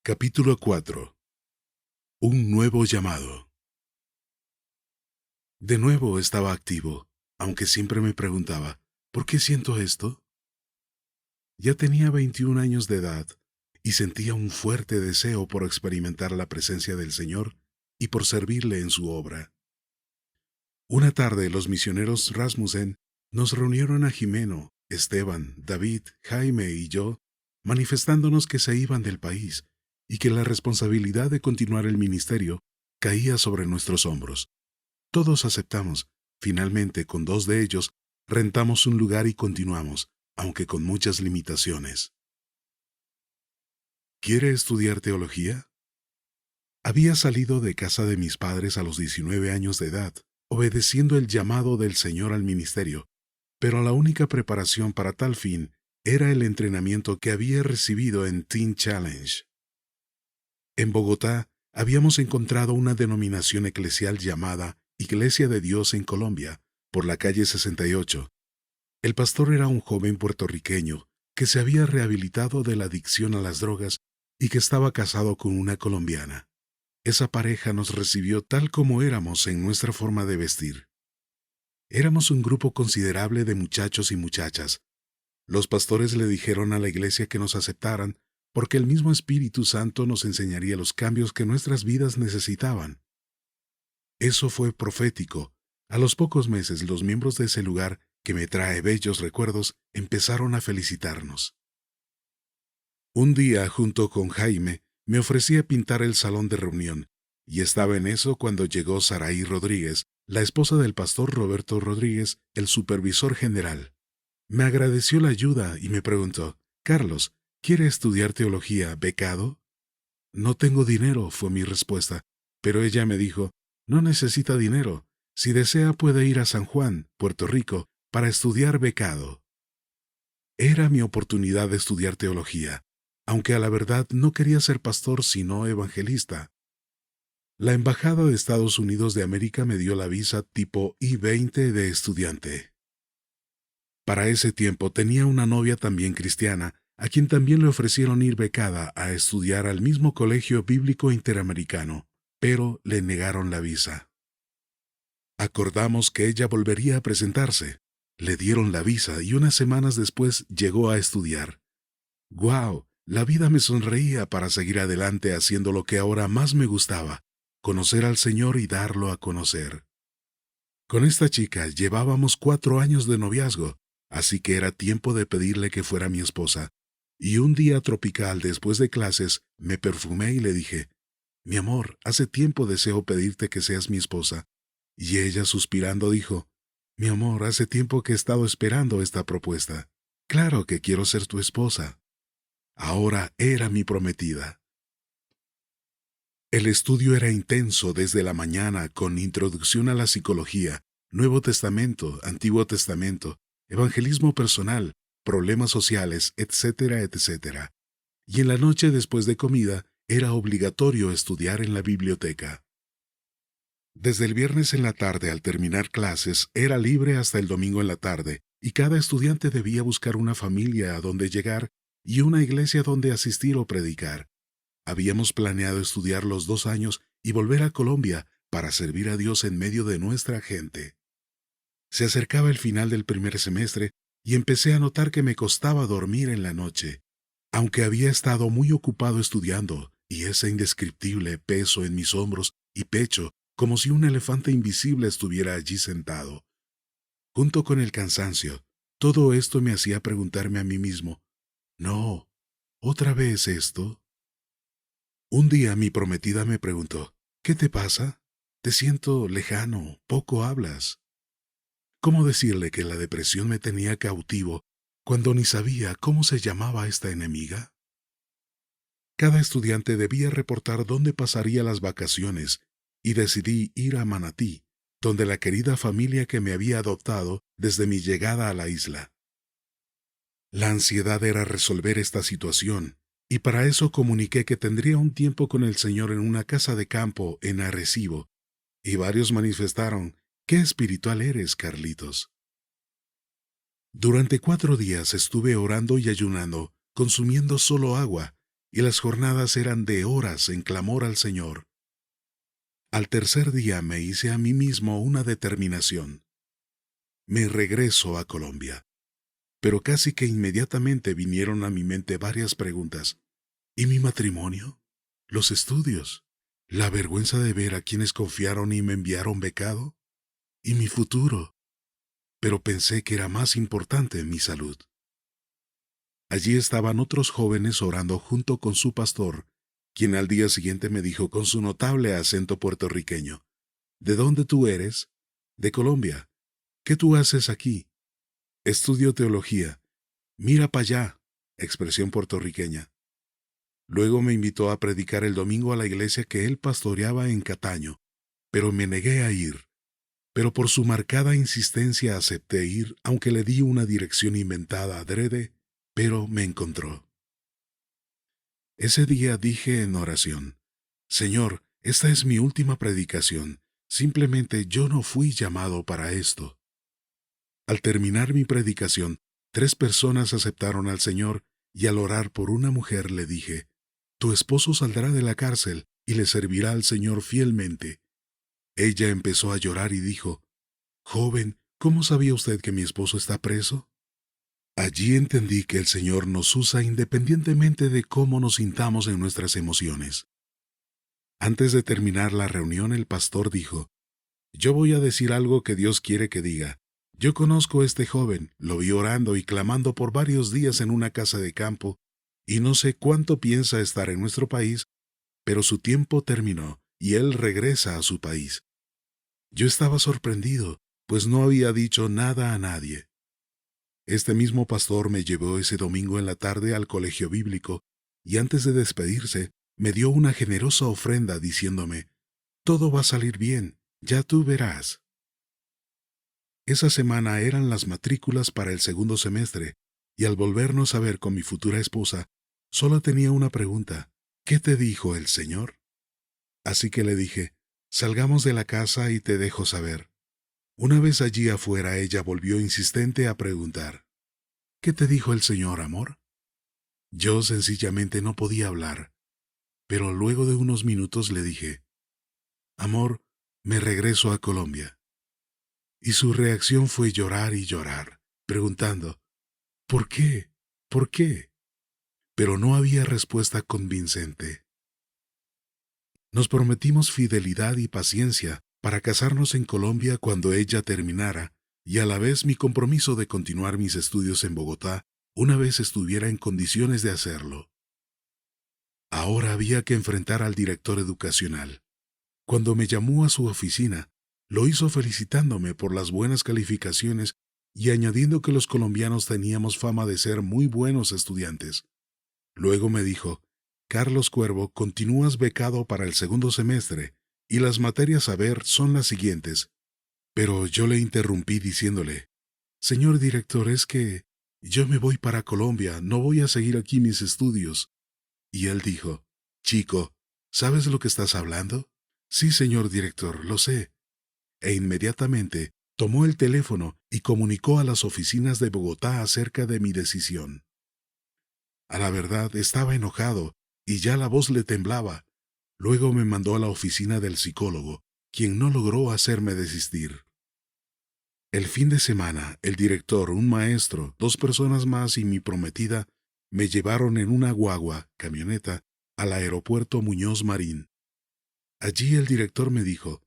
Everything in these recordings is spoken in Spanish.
Capítulo 4. Un nuevo llamado. De nuevo estaba activo, aunque siempre me preguntaba, ¿por qué siento esto? Ya tenía 21 años de edad y sentía un fuerte deseo por experimentar la presencia del Señor y por servirle en su obra. Una tarde los misioneros Rasmussen nos reunieron a Jimeno, Esteban, David, Jaime y yo, manifestándonos que se iban del país y que la responsabilidad de continuar el ministerio caía sobre nuestros hombros. Todos aceptamos. Finalmente, con 2 de ellos, rentamos un lugar y continuamos, aunque con muchas limitaciones. ¿Quiere estudiar teología? Había salido de casa de mis padres a los 19 años de edad, obedeciendo el llamado del Señor al ministerio, pero la única preparación para tal fin era el entrenamiento que había recibido en Teen Challenge. En Bogotá habíamos encontrado una denominación eclesial llamada Iglesia de Dios en Colombia, por la calle 68. El pastor era un joven puertorriqueño que se había rehabilitado de la adicción a las drogas y que estaba casado con una colombiana. Esa pareja nos recibió tal como éramos en nuestra forma de vestir. Éramos un grupo considerable de muchachos y muchachas. Los pastores le dijeron a la iglesia que nos aceptaran porque el mismo Espíritu Santo nos enseñaría los cambios que nuestras vidas necesitaban. Eso fue profético. A los pocos meses, los miembros de ese lugar, que me trae bellos recuerdos, empezaron a felicitarnos. Un día, junto con Jaime, me ofrecí a pintar el salón de reunión, y estaba en eso cuando llegó Saraí Rodríguez, la esposa del pastor Roberto Rodríguez, el supervisor general. Me agradeció la ayuda y me preguntó, «Carlos, ¿quiere estudiar teología becado?» «No tengo dinero», fue mi respuesta, pero ella me dijo, «No necesita dinero. Si desea puede ir a San Juan, Puerto Rico, para estudiar becado». Era mi oportunidad de estudiar teología, aunque a la verdad no quería ser pastor sino evangelista. La Embajada de Estados Unidos de América me dio la visa tipo I-20 de estudiante. Para ese tiempo tenía una novia también cristiana, a quien también le ofrecieron ir becada a estudiar al mismo Colegio Bíblico Interamericano, pero le negaron la visa. Acordamos que ella volvería a presentarse. Le dieron la visa y unas semanas después llegó a estudiar. ¡Guau! La vida me sonreía para seguir adelante haciendo lo que ahora más me gustaba, conocer al Señor y darlo a conocer. Con esta chica llevábamos 4 años de noviazgo, así que era tiempo de pedirle que fuera mi esposa. Y un día tropical después de clases me perfumé y le dije, «Mi amor, hace tiempo deseo pedirte que seas mi esposa». Y ella suspirando dijo, «Mi amor, hace tiempo que he estado esperando esta propuesta. Claro que quiero ser tu esposa». Ahora era mi prometida. El estudio era intenso desde la mañana con introducción a la psicología, Nuevo Testamento, Antiguo Testamento, evangelismo personal, problemas sociales, etcétera, etcétera. Y en la noche después de comida era obligatorio estudiar en la biblioteca. Desde el viernes en la tarde al terminar clases era libre hasta el domingo en la tarde, y cada estudiante debía buscar una familia a donde llegar y una iglesia donde asistir o predicar. Habíamos planeado estudiar los 2 años y volver a Colombia para servir a Dios en medio de nuestra gente. Se acercaba el final del primer semestre y empecé a notar que me costaba dormir en la noche, aunque había estado muy ocupado estudiando, y ese indescriptible peso en mis hombros y pecho, como si un elefante invisible estuviera allí sentado. Junto con el cansancio, todo esto me hacía preguntarme a mí mismo, «No, ¿otra vez esto?». Un día mi prometida me preguntó, «¿Qué te pasa? Te siento lejano, poco hablas». ¿Cómo decirle que la depresión me tenía cautivo cuando ni sabía cómo se llamaba esta enemiga? Cada estudiante debía reportar dónde pasaría las vacaciones y decidí ir a Manatí, donde la querida familia que me había adoptado desde mi llegada a la isla. La ansiedad era resolver esta situación, y para eso comuniqué que tendría un tiempo con el Señor en una casa de campo en Arecibo, y varios manifestaron, «¡Qué espiritual eres, Carlitos!». Durante 4 días estuve orando y ayunando, consumiendo solo agua, y las jornadas eran de horas en clamor al Señor. Al tercer día me hice a mí mismo una determinación. Me regreso a Colombia. Pero casi que inmediatamente vinieron a mi mente varias preguntas. ¿Y mi matrimonio? ¿Los estudios? ¿La vergüenza de ver a quienes confiaron y me enviaron becado? ¿Y mi futuro? Pero pensé que era más importante mi salud. Allí estaban otros jóvenes orando junto con su pastor, quien al día siguiente me dijo con su notable acento puertorriqueño: ¿De dónde tú eres? De Colombia. ¿Qué tú haces aquí? Estudio teología. Mira para allá, expresión puertorriqueña. Luego me invitó a predicar el domingo a la iglesia que él pastoreaba en Cataño, pero me negué a ir. Pero por su marcada insistencia acepté ir, aunque le di una dirección inventada adrede, pero me encontró. Ese día dije en oración: Señor, esta es mi última predicación. Simplemente yo no fui llamado para esto. Al terminar mi predicación, 3 personas aceptaron al Señor, y al orar por una mujer le dije: Tu esposo saldrá de la cárcel y le servirá al Señor fielmente. Ella empezó a llorar y dijo: Joven, ¿cómo sabía usted que mi esposo está preso? Allí entendí que el Señor nos usa independientemente de cómo nos sintamos en nuestras emociones. Antes de terminar la reunión, el pastor dijo: Yo voy a decir algo que Dios quiere que diga. Yo conozco a este joven, lo vi orando y clamando por varios días en una casa de campo, y no sé cuánto piensa estar en nuestro país, pero su tiempo terminó y él regresa a su país. Yo estaba sorprendido, pues no había dicho nada a nadie. Este mismo pastor me llevó ese domingo en la tarde al colegio bíblico, y antes de despedirse, me dio una generosa ofrenda diciéndome: Todo va a salir bien, ya tú verás. Esa semana eran las matrículas para el segundo semestre, y al volvernos a ver con mi futura esposa, solo tenía una pregunta: ¿qué te dijo el Señor? Así que le dije: Salgamos de la casa y te dejo saber. Una vez allí afuera, ella volvió insistente a preguntar: ¿qué te dijo el Señor, amor? Yo sencillamente no podía hablar, pero luego de unos minutos le dije: Amor, me regreso a Colombia. Y su reacción fue llorar y llorar, preguntando: ¿por qué? ¿Por qué? Pero no había respuesta convincente. Nos prometimos fidelidad y paciencia para casarnos en Colombia cuando ella terminara, y a la vez mi compromiso de continuar mis estudios en Bogotá una vez estuviera en condiciones de hacerlo. Ahora había que enfrentar al director educacional. Cuando me llamó a su oficina, lo hizo felicitándome por las buenas calificaciones y añadiendo que los colombianos teníamos fama de ser muy buenos estudiantes. Luego me dijo: Carlos Cuervo, continúas becado para el segundo semestre, y las materias a ver son las siguientes. Pero yo le interrumpí diciéndole: Señor director, es que yo me voy para Colombia, no voy a seguir aquí mis estudios. Y él dijo: Chico, ¿sabes lo que estás hablando? Sí, señor director, lo sé. E inmediatamente tomó el teléfono y comunicó a las oficinas de Bogotá acerca de mi decisión. A la verdad, estaba enojado y ya la voz le temblaba. Luego me mandó a la oficina del psicólogo, quien no logró hacerme desistir. El fin de semana, el director, un maestro, 2 personas más y mi prometida me llevaron en una guagua, camioneta, al aeropuerto Muñoz Marín. Allí el director me dijo: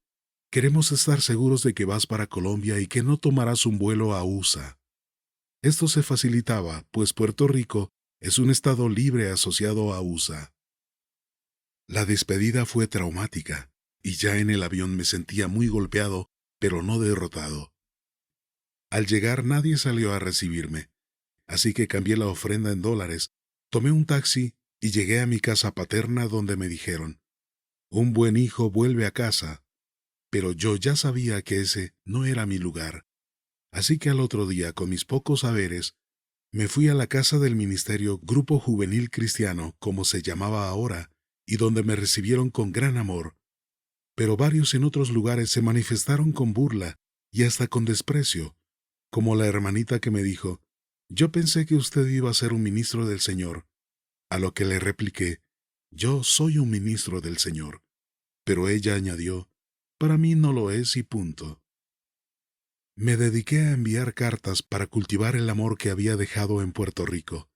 Queremos estar seguros de que vas para Colombia y que no tomarás un vuelo a USA. Esto se facilitaba, pues Puerto Rico es un estado libre asociado a USA. La despedida fue traumática, y ya en el avión me sentía muy golpeado, pero no derrotado. Al llegar nadie salió a recibirme, así que cambié la ofrenda en dólares, tomé un taxi y llegué a mi casa paterna donde me dijeron: Un buen hijo vuelve a casa. Pero yo ya sabía que ese no era mi lugar, así que al otro día, con mis pocos saberes, me fui a la casa del ministerio Grupo Juvenil Cristiano, como se llamaba ahora, y donde me recibieron con gran amor. Pero varios en otros lugares se manifestaron con burla y hasta con desprecio, como la hermanita que me dijo: Yo pensé que usted iba a ser un ministro del Señor. a lo que le repliqué: «Yo soy un ministro del Señor». Pero ella añadió: «Para mí no lo es y punto». Me dediqué a enviar cartas para cultivar el amor que había dejado en Puerto Rico,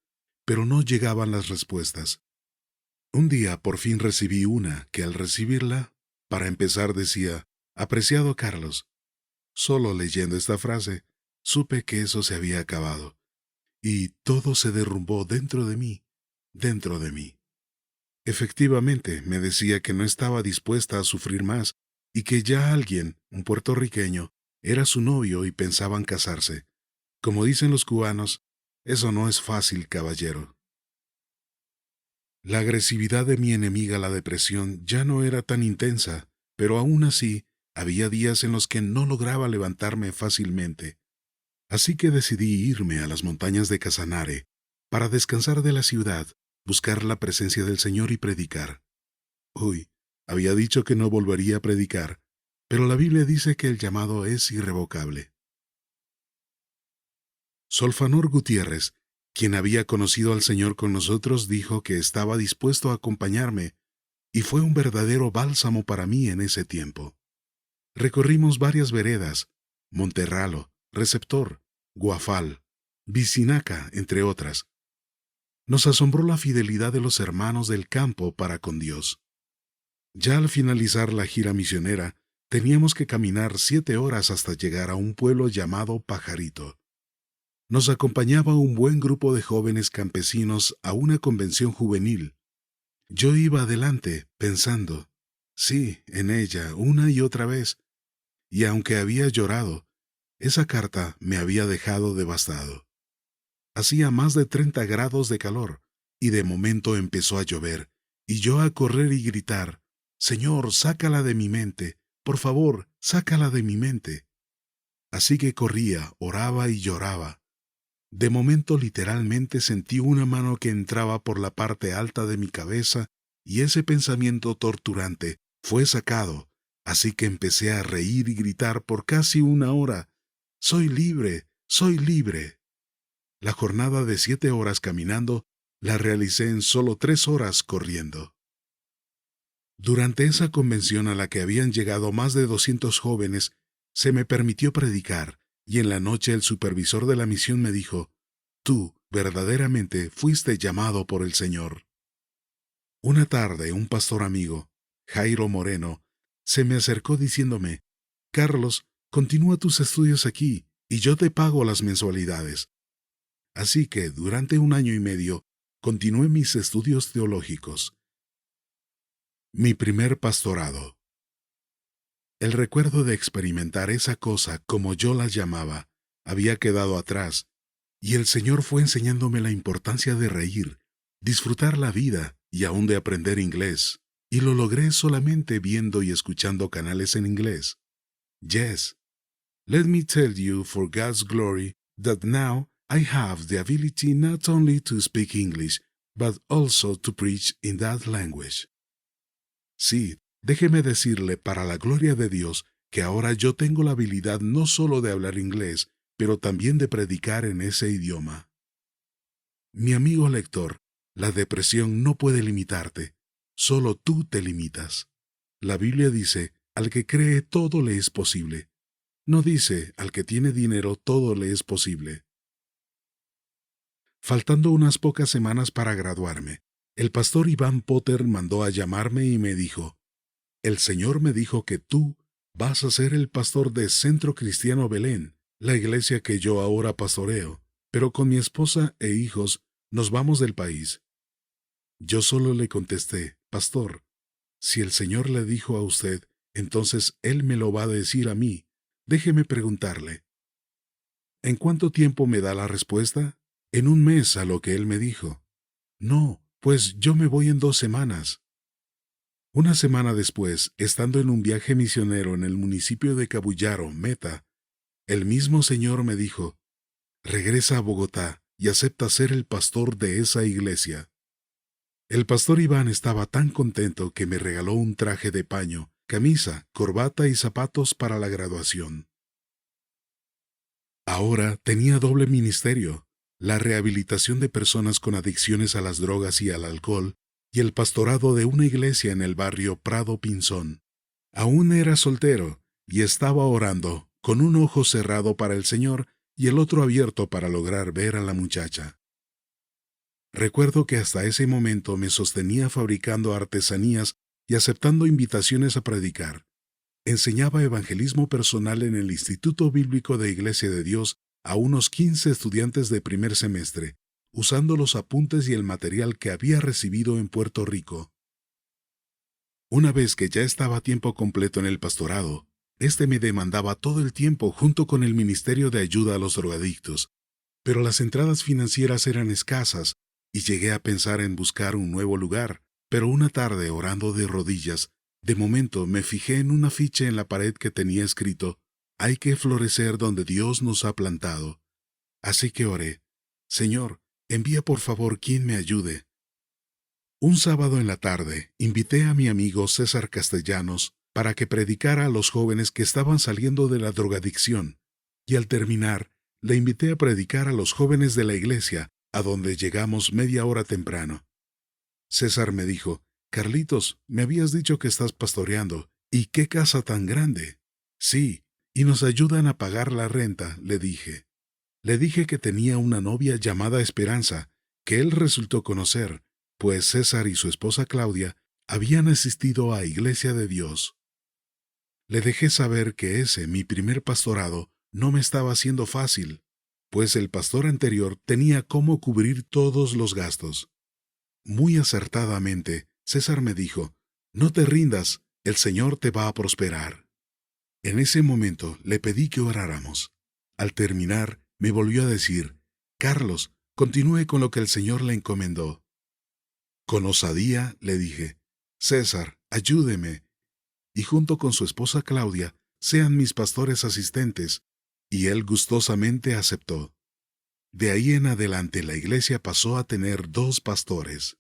pero no llegaban las respuestas. Un día por fin recibí una que, al recibirla, para empezar decía: «Apreciado Carlos». Solo leyendo esta frase, supe que eso se había acabado, y todo se derrumbó dentro de mí, dentro de mí. Efectivamente, me decía que no estaba dispuesta a sufrir más y que ya alguien, un puertorriqueño, era su novio y pensaban casarse. Como dicen los cubanos, eso no es fácil, caballero. La agresividad de mi enemiga, la depresión, ya no era tan intensa, pero aún así había días en los que no lograba levantarme fácilmente. Así que decidí irme a las montañas de Casanare para descansar de la ciudad, buscar la presencia del Señor y predicar. Uy, había dicho que no volvería a predicar, pero la Biblia dice que el llamado es irrevocable. Solfanor Gutiérrez, quien había conocido al Señor con nosotros, dijo que estaba dispuesto a acompañarme, y fue un verdadero bálsamo para mí en ese tiempo. Recorrimos varias veredas: Monterralo, Receptor, Guafal, Vicinaca, entre otras. Nos asombró la fidelidad de los hermanos del campo para con Dios. Ya al finalizar la gira misionera, teníamos que caminar 7 horas hasta llegar a un pueblo llamado Pajarito. Nos acompañaba un buen grupo de jóvenes campesinos a una convención juvenil. Yo iba adelante, pensando, sí, en ella, una y otra vez, y aunque había llorado, esa carta me había dejado devastado. Hacía más de 30 grados de calor, y de momento empezó a llover, y yo a correr y gritar: «Señor, sácala de mi mente, por favor, sácala de mi mente». Así que corría, oraba y lloraba. De momento literalmente sentí una mano que entraba por la parte alta de mi cabeza, y ese pensamiento torturante fue sacado, así que empecé a reír y gritar por casi 1 hora: «¡Soy libre! ¡Soy libre!». La jornada de 7 horas caminando la realicé en solo 3 horas corriendo. Durante esa convención a la que habían llegado más de 200 jóvenes, se me permitió predicar, y en la noche el supervisor de la misión me dijo: «Tú verdaderamente fuiste llamado por el Señor». Una tarde un pastor amigo, Jairo Moreno, se me acercó diciéndome: «Carlos, continúa tus estudios aquí, y yo te pago las mensualidades». Así que durante 1 año y medio continué mis estudios teológicos. Mi primer pastorado. El recuerdo de experimentar esa cosa, como yo la llamaba, había quedado atrás, y el Señor fue enseñándome la importancia de reír, disfrutar la vida y aún de aprender inglés, y lo logré solamente viendo y escuchando canales en inglés. Yes, let me tell you for God's glory that now I have the ability not only to speak English, but also to preach in that language. Sí, déjeme decirle, para la gloria de Dios, que ahora yo tengo la habilidad no solo de hablar inglés, pero también de predicar en ese idioma. Mi amigo lector, la depresión no puede limitarte, solo tú te limitas. La Biblia dice: al que cree todo le es posible. No dice: al que tiene dinero todo le es posible. Faltando unas pocas semanas para graduarme, el pastor Iván Potter mandó a llamarme y me dijo: «El Señor me dijo que tú vas a ser el pastor de Centro Cristiano Belén, la iglesia que yo ahora pastoreo, pero con mi esposa e hijos nos vamos del país». Yo solo le contesté: «Pastor, si el Señor le dijo a usted, entonces Él me lo va a decir a mí. Déjeme preguntarle». «¿En cuánto tiempo me da la respuesta?». «En 1 mes», a lo que él me dijo. «No, pues yo me voy en 2 semanas». Una semana después, estando en un viaje misionero en el municipio de Cabullaro, Meta, el mismo Señor me dijo: «Regresa a Bogotá y acepta ser el pastor de esa iglesia». El pastor Iván estaba tan contento que me regaló un traje de paño, camisa, corbata y zapatos para la graduación. Ahora tenía doble ministerio. la rehabilitación de personas con adicciones a las drogas y al alcohol, y el pastorado de una iglesia en el barrio Prado Pinzón. Aún era soltero, y estaba orando, con un ojo cerrado para el Señor y el otro abierto para lograr ver a la muchacha. Recuerdo que hasta ese momento me sostenía fabricando artesanías y aceptando invitaciones a predicar. Enseñaba evangelismo personal en el Instituto Bíblico de Iglesia de Dios a unos 15 estudiantes de primer semestre, usando los apuntes y el material que había recibido en Puerto Rico. Una vez que ya estaba a tiempo completo en el pastorado, me demandaba todo el tiempo junto con el Ministerio de Ayuda a los Drogadictos, pero las entradas financieras eran escasas y llegué a pensar en buscar un nuevo lugar, pero una tarde orando de rodillas, de momento me fijé en un afiche en la pared que tenía escrito: «Hay que florecer donde Dios nos ha plantado». Así que oré: «Señor, envía por favor quien me ayude». Un sábado en la tarde, invité a mi amigo César Castellanos para que predicara a los jóvenes que estaban saliendo de la drogadicción, y al terminar, le invité a predicar a los jóvenes de la iglesia, a donde llegamos media hora temprano. César me dijo: «Carlitos, me habías dicho que estás pastoreando, ¿y qué casa tan grande?» «Sí, y nos ayudan a pagar la renta», le dije. Le dije que tenía una novia llamada Esperanza, que él resultó conocer, pues César y su esposa Claudia habían asistido a Iglesia de Dios. Le dejé saber que mi primer pastorado, no me estaba haciendo fácil, pues el pastor anterior tenía cómo cubrir todos los gastos. Muy acertadamente, César me dijo: «No te rindas, el Señor te va a prosperar». En ese momento le pedí que oráramos. Al terminar, me volvió a decir: «Carlos, continúe con lo que el Señor le encomendó». Con osadía le dije: «César, ayúdeme, y junto con su esposa Claudia, sean mis pastores asistentes», y él gustosamente aceptó. De ahí en adelante la iglesia pasó a tener 2 pastores.